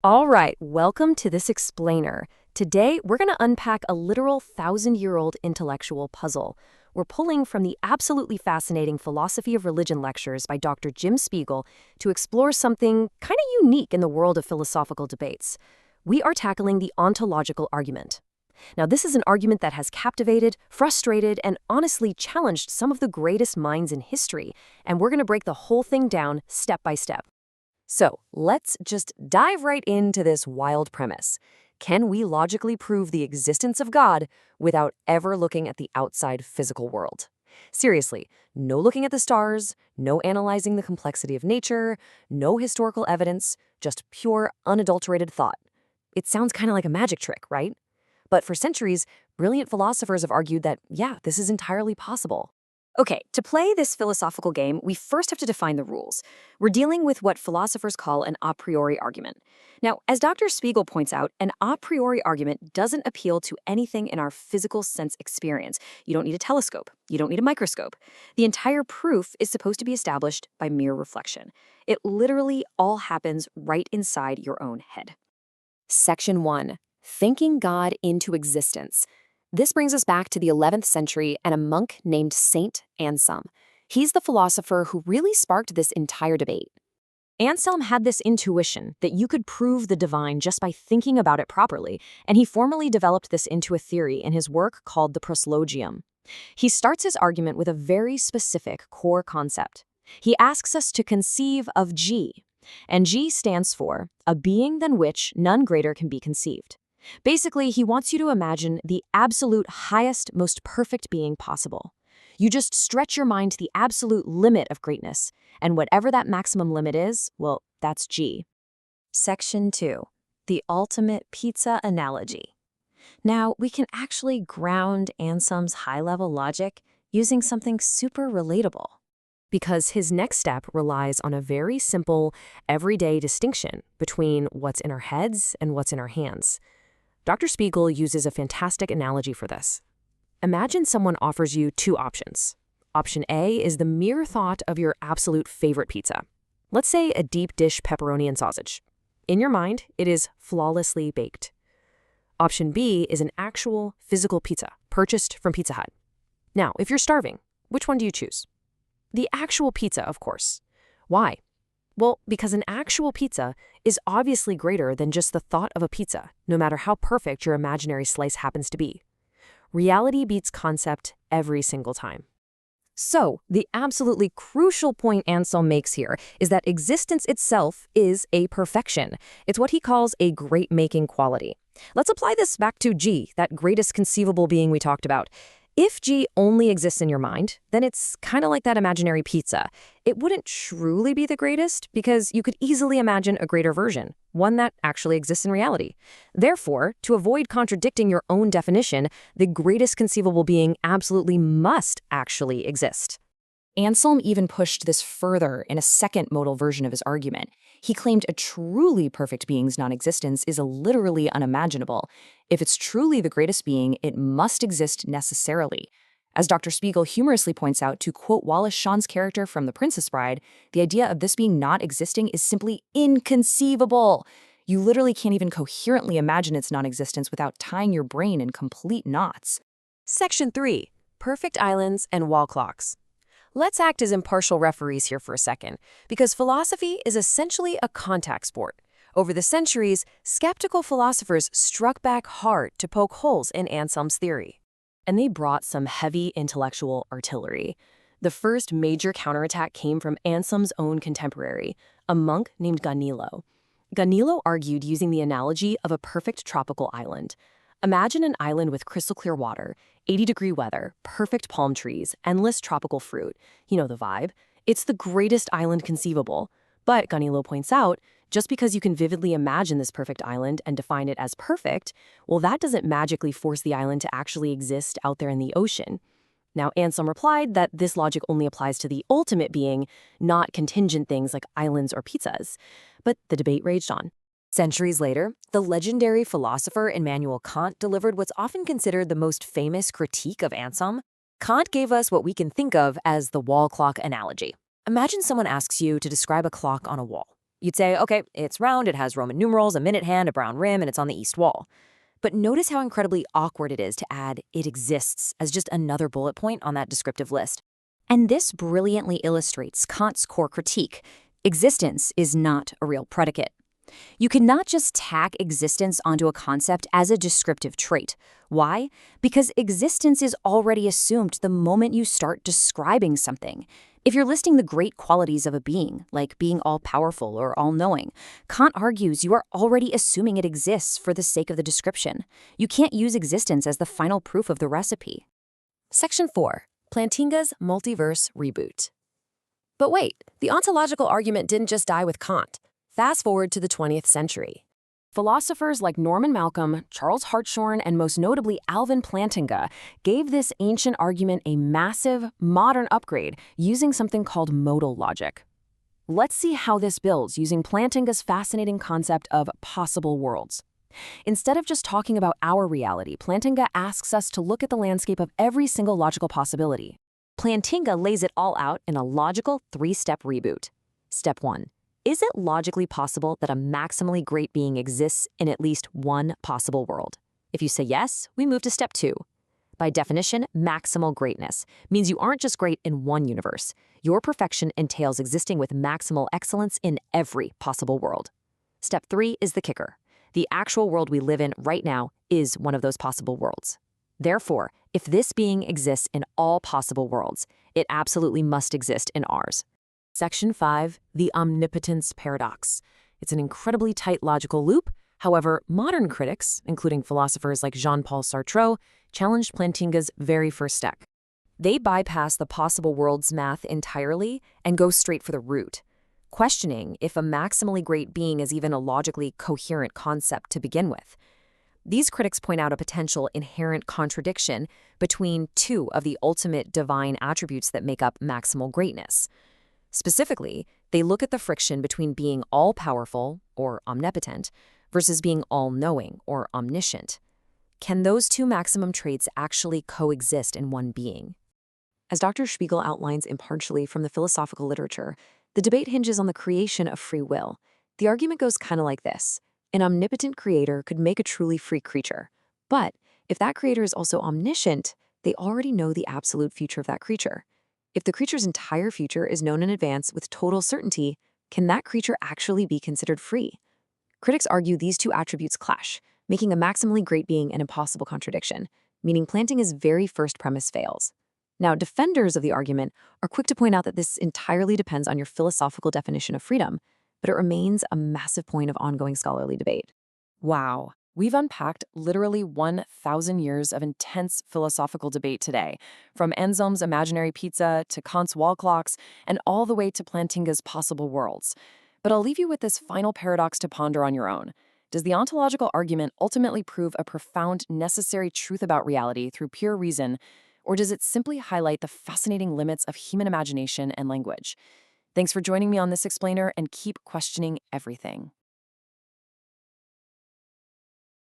All right, welcome to this explainer. Today, we're going to unpack a literal thousand-year-old intellectual puzzle. We're pulling from the absolutely fascinating Philosophy of Religion lectures by Dr. Jim Spiegel to explore something kind of unique in the world of philosophical debates. We are tackling the ontological argument. Now, this is an argument that has captivated, frustrated, and honestly challenged some of the greatest minds in history, and we're going to break the whole thing down step by step. So let's just dive right into this wild premise. Can we logically prove the existence of God without ever looking at the outside physical world? Seriously, no looking at the stars, no analyzing the complexity of nature, no historical evidence, just pure, unadulterated thought. It sounds kind of like a magic trick, right? But for centuries, brilliant philosophers have argued that, yeah, this is entirely possible. Okay, to play this philosophical game, we first have to define the rules. We're dealing with what philosophers call an a priori argument. Now, as Dr. Spiegel points out, an a priori argument doesn't appeal to anything in our physical sense experience. You don't need a telescope. You don't need a microscope. The entire proof is supposed to be established by mere reflection. It literally all happens right inside your own head. Section 1. Thinking God into existence. This brings us back to the 11th century and a monk named Saint Anselm. He's the philosopher who really sparked this entire debate. Anselm had this intuition that you could prove the divine just by thinking about it properly, and he formally developed this into a theory in his work called the Proslogium. He starts his argument with a very specific core concept. He asks us to conceive of G, and G stands for a being than which none greater can be conceived. Basically, he wants you to imagine the absolute highest, most perfect being possible. You just stretch your mind to the absolute limit of greatness, and whatever that maximum limit is, well, that's G. Section 2. The ultimate pizza analogy. Now, we can actually ground Anselm's high-level logic using something super relatable, because his next step relies on a very simple, everyday distinction between what's in our heads and what's in our hands. Dr. Spiegel uses a fantastic analogy for this. Imagine someone offers you two options. Option A is the mere thought of your absolute favorite pizza. Let's say a deep dish pepperoni and sausage. In your mind, it is flawlessly baked. Option B is an actual physical pizza purchased from Pizza Hut. Now, if you're starving, which one do you choose? The actual pizza, of course. Why? Well, because an actual pizza is obviously greater than just the thought of a pizza, no matter how perfect your imaginary slice happens to be. Reality beats concept every single time. So, the absolutely crucial point Anselm makes here is that existence itself is a perfection. It's what he calls a great-making quality. Let's apply this back to G, that greatest conceivable being we talked about. If G only exists in your mind, then it's kind of like that imaginary pizza. It wouldn't truly be the greatest because you could easily imagine a greater version, one that actually exists in reality. Therefore, to avoid contradicting your own definition, the greatest conceivable being absolutely must actually exist. Anselm even pushed this further in a second modal version of his argument. He claimed a truly perfect being's non-existence is literally unimaginable. If it's truly the greatest being, it must exist necessarily. As Dr. Spiegel humorously points out, to quote Wallace Shawn's character from The Princess Bride, the idea of this being not existing is simply inconceivable. You literally can't even coherently imagine its non-existence without tying your brain in complete knots. Section 3. Perfect islands and wall clocks. Let's act as impartial referees here for a second, because philosophy is essentially a contact sport. Over the centuries, skeptical philosophers struck back hard to poke holes in Anselm's theory. And they brought some heavy intellectual artillery. The first major counterattack came from Anselm's own contemporary, a monk named Ganilo. Ganilo argued using the analogy of a perfect tropical island. Imagine an island with crystal clear water, 80-degree weather, perfect palm trees, endless tropical fruit. You know the vibe. It's the greatest island conceivable. But, Ganilo points out, just because you can vividly imagine this perfect island and define it as perfect, well, that doesn't magically force the island to actually exist out there in the ocean. Now, Anselm replied that this logic only applies to the ultimate being, not contingent things like islands or pizzas. But the debate raged on. Centuries later, the legendary philosopher Immanuel Kant delivered what's often considered the most famous critique of Anselm. Kant gave us what we can think of as the wall clock analogy. Imagine someone asks you to describe a clock on a wall. You'd say, okay, it's round, it has Roman numerals, a minute hand, a brown rim, and it's on the east wall. But notice how incredibly awkward it is to add "it exists" as just another bullet point on that descriptive list. And this brilliantly illustrates Kant's core critique. Existence is not a real predicate. You cannot just tack existence onto a concept as a descriptive trait. Why? Because existence is already assumed the moment you start describing something. If you're listing the great qualities of a being, like being all-powerful or all-knowing, Kant argues you are already assuming it exists for the sake of the description. You can't use existence as the final proof of the recipe. Section 4. Plantinga's multiverse reboot. But wait, the ontological argument didn't just die with Kant. Fast forward to the 20th century. Philosophers like Norman Malcolm, Charles Hartshorne, and most notably Alvin Plantinga gave this ancient argument a massive, modern upgrade using something called modal logic. Let's see how this builds using Plantinga's fascinating concept of possible worlds. Instead of just talking about our reality, Plantinga asks us to look at the landscape of every single logical possibility. Plantinga lays it all out in a logical 3-step reboot. Step 1. Is it logically possible that a maximally great being exists in at least one possible world? If you say yes, we move to step 2. By definition, maximal greatness means you aren't just great in one universe. Your perfection entails existing with maximal excellence in every possible world. Step 3 is the kicker. The actual world we live in right now is one of those possible worlds. Therefore, if this being exists in all possible worlds, it absolutely must exist in ours. Section 5, the omnipotence paradox. It's an incredibly tight logical loop. However, modern critics, including philosophers like Jean-Paul Sartre, challenged Plantinga's very first step. They bypass the possible worlds math entirely and go straight for the root, questioning if a maximally great being is even a logically coherent concept to begin with. These critics point out a potential inherent contradiction between two of the ultimate divine attributes that make up maximal greatness. Specifically, they look at the friction between being all-powerful, or omnipotent, versus being all-knowing, or omniscient. Can those two maximum traits actually coexist in one being? As Dr. Spiegel outlines impartially from the philosophical literature, the debate hinges on the creation of free will. The argument goes kind of like this. An omnipotent creator could make a truly free creature. But if that creator is also omniscient, they already know the absolute future of that creature. If the creature's entire future is known in advance with total certainty, can that creature actually be considered free? Critics argue these two attributes clash, making a maximally great being an impossible contradiction, meaning Plantinga's very first premise fails. Now, defenders of the argument are quick to point out that this entirely depends on your philosophical definition of freedom, but it remains a massive point of ongoing scholarly debate. Wow. We've unpacked literally 1,000 years of intense philosophical debate today, from Anselm's imaginary pizza to Kant's wall clocks, and all the way to Plantinga's possible worlds. But I'll leave you with this final paradox to ponder on your own. Does the ontological argument ultimately prove a profound, necessary truth about reality through pure reason, or does it simply highlight the fascinating limits of human imagination and language? Thanks for joining me on this explainer, and keep questioning everything.